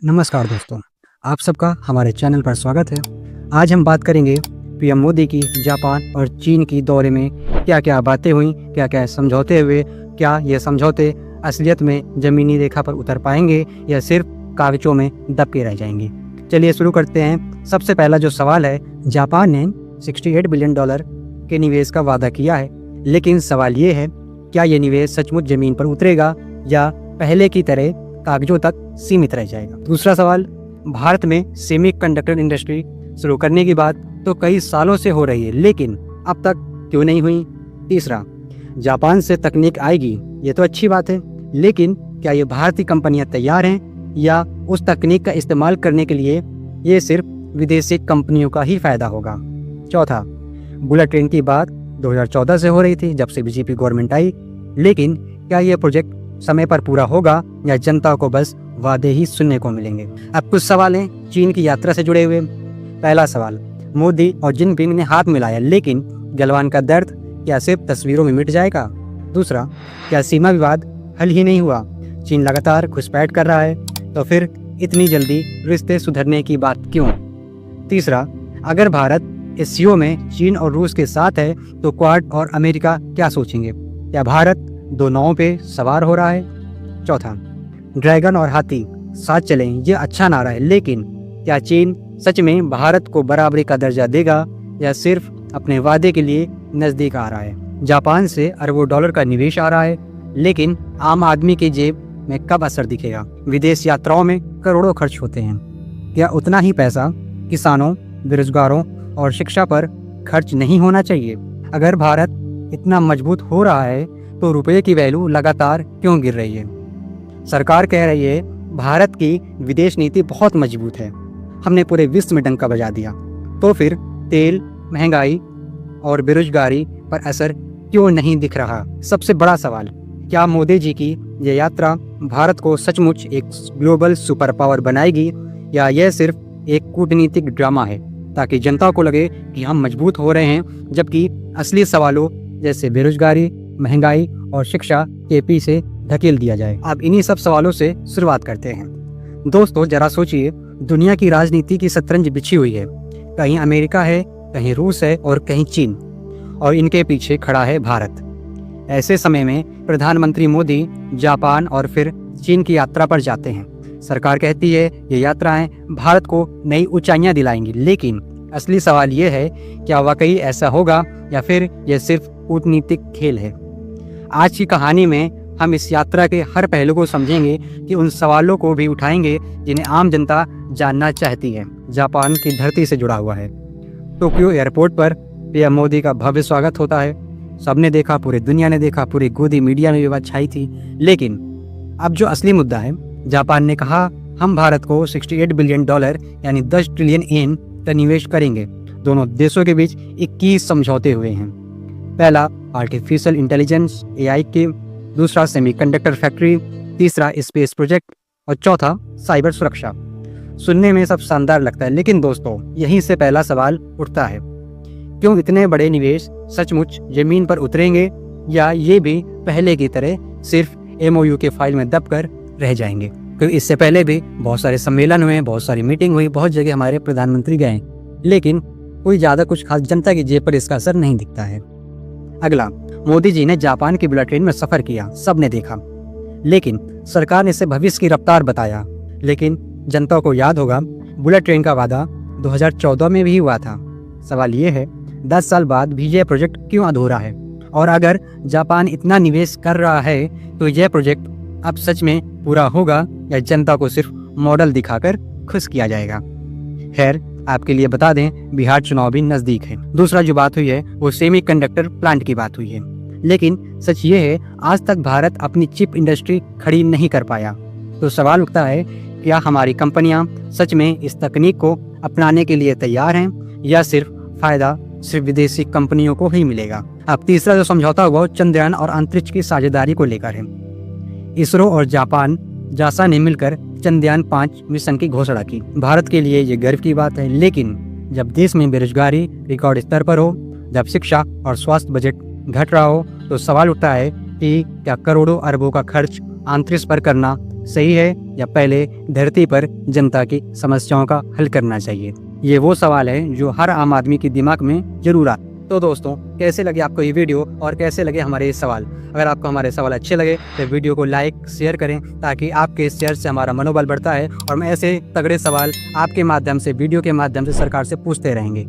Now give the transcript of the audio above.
नमस्कार दोस्तों, आप सबका हमारे चैनल पर स्वागत है। आज हम बात करेंगे पीएम मोदी की जापान और चीन की दौरे में क्या क्या बातें हुई, क्या क्या समझौते हुए, क्या ये समझौते असलियत में ज़मीनी रेखा पर उतर पाएंगे या सिर्फ कागजों में दब के रह जाएंगे। चलिए शुरू करते हैं। सबसे पहला जो सवाल है, जापान ने $68 बिलियन के निवेश का वादा किया है, लेकिन सवाल ये है क्या ये निवेश सचमुच ज़मीन पर उतरेगा या पहले की तरह कागजों तक सीमित रह जाएगा। दूसरा सवाल, भारत में सेमीकंडक्टर इंडस्ट्री शुरू करने की बात तो कई सालों से हो रही है, लेकिन अब तक क्यों नहीं हुई। तीसरा, जापान से तकनीक आएगी, ये तो अच्छी बात है, लेकिन क्या ये भारतीय कंपनियां तैयार हैं या उस तकनीक का इस्तेमाल करने के लिए ये सिर्फ विदेशी कंपनियों का ही फायदा होगा। चौथा, बुलेट ट्रेन की बात 2014 से हो रही थी, जब से बीजेपी गवर्नमेंट आई, लेकिन क्या ये प्रोजेक्ट समय पर पूरा होगा या जनता को बस वादे ही सुनने को मिलेंगे। अब कुछ सवाल हैं चीन की यात्रा से जुड़े हुए। पहला सवाल, मोदी और जिनपिंग ने हाथ मिलाया, लेकिन गलवान का दर्द क्या सिर्फ तस्वीरों में मिट जाएगा। दूसरा, क्या सीमा विवाद हल ही नहीं हुआ, चीन लगातार घुसपैठ कर रहा है, तो फिर इतनी जल्दी रिश्ते सुधरने की बात क्यों। तीसरा, अगर भारत एससीओ में चीन और रूस के साथ है तो क्वाड और अमेरिका क्या सोचेंगे, क्या भारत दो नावों पे सवार हो रहा है। चौथा, ड्रैगन और हाथी साथ चलें, ये अच्छा नारा है, लेकिन क्या चीन सच में भारत को बराबरी का दर्जा देगा या सिर्फ अपने वादे के लिए नजदीक आ रहा है। जापान से अरबों डॉलर का निवेश आ रहा है, लेकिन आम आदमी की जेब में कब असर दिखेगा। विदेश यात्राओं में करोड़ों खर्च होते हैं, क्या उतना ही पैसा किसानों, बेरोजगारों और शिक्षा पर खर्च नहीं होना चाहिए। अगर भारत इतना मजबूत हो रहा है तो रुपये की वैल्यू लगातार क्यों गिर रही है। सरकार कह रही है भारत की विदेश नीति बहुत मजबूत है, हमने पूरे विश्व में डंका बजा दिया, तो फिर तेल, महंगाई और बेरोजगारी पर असर क्यों नहीं दिख रहा। सबसे बड़ा सवाल, क्या मोदी जी की यह यात्रा भारत को सचमुच एक ग्लोबल सुपर पावर बनाएगी या यह सिर्फ एक कूटनीतिक ड्रामा है ताकि जनता को लगे कि हम मजबूत हो रहे हैं, जबकि असली सवालों जैसे बेरोजगारी, महंगाई और शिक्षा के पीछे धकेल दिया जाए। अब इन्हीं सब सवालों से शुरुआत करते हैं। दोस्तों जरा सोचिए, दुनिया की राजनीति की शतरंज बिछी हुई है, कहीं अमेरिका है, कहीं रूस है और कहीं चीन, और इनके पीछे खड़ा है भारत। ऐसे समय में प्रधानमंत्री मोदी जापान और फिर चीन की यात्रा पर जाते हैं। सरकार कहती है ये यात्राएं भारत को नई ऊंचाइयां दिलाएंगी, लेकिन असली सवाल ये है क्या वाकई ऐसा होगा या फिर यह सिर्फ कूटनीतिक खेल है। आज की कहानी में हम इस यात्रा के हर पहलू को समझेंगे कि उन सवालों को भी उठाएंगे जिन्हें आम जनता जानना चाहती है। जापान की धरती से जुड़ा हुआ है। टोक्यो एयरपोर्ट पर पीएम मोदी का भव्य स्वागत होता है। सबने देखा, पूरी दुनिया ने देखा, पूरी गोदी मीडिया में विवाद छाई थी। लेकिन अब जो असली मुद्दा है, जापान ने कहा हम भारत को $68 बिलियन यानी 10 ट्रिलियन येन का निवेश करेंगे। दोनों देशों के बीच 21 समझौते हुए हैं। पहला आर्टिफिशियल इंटेलिजेंस AI के, दूसरा सेमीकंडक्टर फैक्ट्री, तीसरा स्पेस प्रोजेक्ट और चौथा साइबर सुरक्षा। सुनने में सब शानदार लगता है, लेकिन दोस्तों यहीं से पहला सवाल उठता है, क्यों इतने बड़े निवेश सचमुच जमीन पर उतरेंगे या ये भी पहले की तरह सिर्फ MOU के फाइल में दबकर रह जाएंगे। क्योंकि इससे पहले भी बहुत सारे सम्मेलन हुए, बहुत सारी मीटिंग हुई, बहुत जगह हमारे प्रधानमंत्री गए, लेकिन कोई ज़्यादा कुछ खास जनता की जेब पर इसका असर नहीं दिखता है। अगला, मोदी जी ने जापान की बुलेट ट्रेन में सफर किया, सबने देखा, लेकिन सरकार ने इसे भविष्य की रफ्तार बताया। लेकिन जनता को याद होगा बुलेट ट्रेन का वादा 2014 में भी हुआ था। सवाल ये है 10 साल बाद भी यह प्रोजेक्ट क्यों अधूरा है, और अगर जापान इतना निवेश कर रहा है तो यह प्रोजेक्ट अब सच में पूरा होगा या जनता को सिर्फ मॉडल दिखाकर खुश किया जाएगा। खैर, आपके लिए बता दें बिहार चुनाव भी नजदीक है। दूसरा जो बात हुई है वो सेमीकंडक्टर प्लांट की बात हुई है, लेकिन सच ये है आज तक भारत अपनी चिप इंडस्ट्री खड़ी नहीं कर पाया। तो सवाल उठता है क्या हमारी कंपनियां सच में इस तकनीक को अपनाने के लिए तैयार हैं या सिर्फ फायदा सिर्फ विदेशी कंपनियों को ही मिलेगा। अब तीसरा जो समझौता हुआ वो चंद्रयान और अंतरिक्ष की साझेदारी को लेकर है। इसरो और जापान जासा ने मिलकर चंद्रयान 5 मिशन की घोषणा की। भारत के लिए ये गर्व की बात है, लेकिन जब देश में बेरोजगारी रिकॉर्ड स्तर पर हो, जब शिक्षा और स्वास्थ्य बजट घट रहा हो, तो सवाल उठता है कि क्या करोड़ों अरबों का खर्च अंतरिक्ष पर करना सही है या पहले धरती पर जनता की समस्याओं का हल करना चाहिए? ये वो सवाल है जो हर आम आदमी के दिमाग में जरूर आता है। तो दोस्तों, कैसे लगे आपको ये वीडियो और कैसे लगे हमारे ये सवाल? अगर आपको हमारे सवाल अच्छे लगे तो वीडियो को लाइक शेयर करें, ताकि आपके शेयर से हमारा मनोबल बढ़ता है और हम ऐसे तगड़े सवाल आपके माध्यम से, वीडियो के माध्यम से सरकार से पूछते रहेंगे।